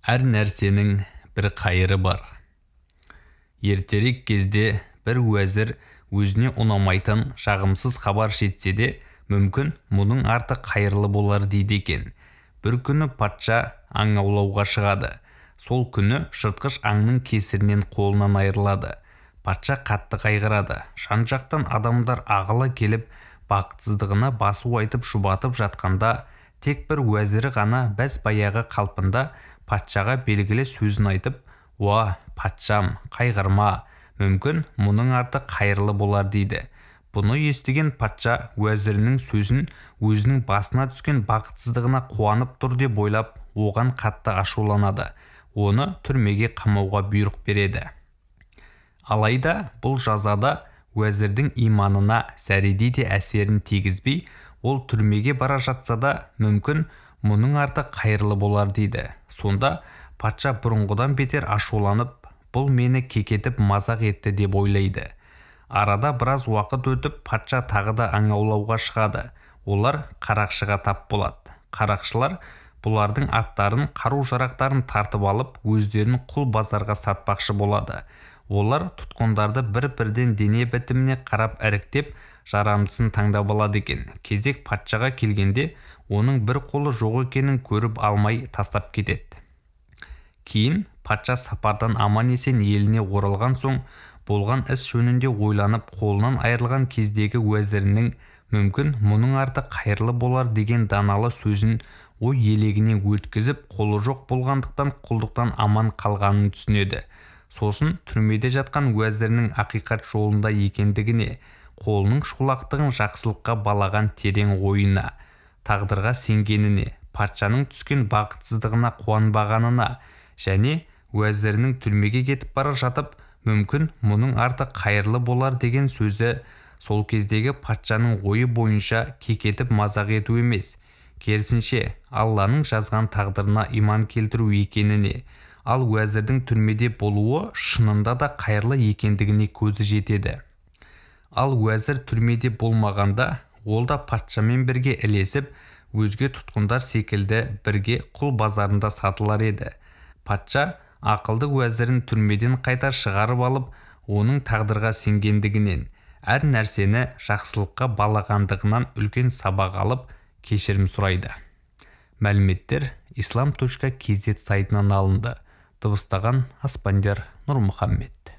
Әр нәрсенің бір қайыры бар. Ертерек кезде бір уәзір өзіне ұнамайтын жағымсыз хабар жетсе де, мүмкін мұның арты қайырлы болар дейді екен. Бір күні патша аң аулауға шығады. Сол күні жыртқыш аңның кесірінен қолынан айырылады. Патша қатты қайғырады. Жан-жақтан адамдар ағыла келіп, бақытсыздығына басу айтып жұбатып жатқанда, тек бір уәзірі ғана бәз баяғы қалпында патшаға белгілі сөзін айтып, «Уа, патшам, қайғырма, мүмкін мұның арты қайырлы болар» дейді. Бұны естіген патша уәзірінің сөзін өзінің басына түскен бақытсыздығына қуанып тұр деп ойлап, оған қатты ашуланады. Оны түрмеге қамауға бұйрық береді. Алайда бұл жазада уәзірдің иманына зәредей де әсерін тигізбей, ол түрмеге бара жатса да, мүмкін мұның арты қайырлы болар дейді. Сонда патша бұрынғыдан бетер ашуланып, бұл мені кекетіп мазақ етті деп ойлайды. Арада біраз уақыт өтіп, патша тағы да аң аулауға шығады. Олар қарақшыға тап болады. Қарақшылар бұлардың аттарын, қару-жарақтарын тартып алып, өздерін құл базарға сатпақшы болады. Олар тұтқындарды бір-бірден дене бітіміне қарап іріктеп, жарамдысын таңдап алады екен. Кезек патшаға келгенде, оның бір қолы жоқ екенін көріп алмай тастап кетеді. Кейін патша сапардан аман-есен еліне оралған соң, болған іс жөнінде ойланып, қолынан айырылған кездегі уәзірінің мүмкін мұның арты қайырлы болар деген даналы сөзін ой елегіне өткізіп, қолы жоқ болғандықтан құлдықтан аман қалғанын түсінеді. Сосын түрмеде жатқан уәзірінің ақиқат жолында екендігіне, қолының шолақтығын жақсылыққа балаған терең ойына, тағдырға сенгеніне, патшаның түскен бақытсыздығына қуанбағанына және уәзірінің түрмеге кетіп бара жатып, мүмкін мұның арты қайырлы болар деген сөзі сол кездегі патшаның ойы бойынша кекетіп мазақ ету емес, керісінше Алланың жазған тағдырына иман келтіру екеніне, ал уәзірдің түрмеде болуы шынында да қайырлы екендігіне көзі жетеді. Ал уәзір түрмеде болмағанда, ол да патшамен бірге ілесіп, өзге тұтқындар секілді бірге құл базарында сатылар еді. Патша ақылды уәзірін түрмеден қайта шығарып алып, оның тағдырға сенгендігінен, әр нәрсені жақсылыққа балағандығынан үлкен сабақ алып, кешірім сұрайды. Мәліметтер islam.kz сайтынан алынды. Дыбыстаған Аспандияр Нұрмұхаммед.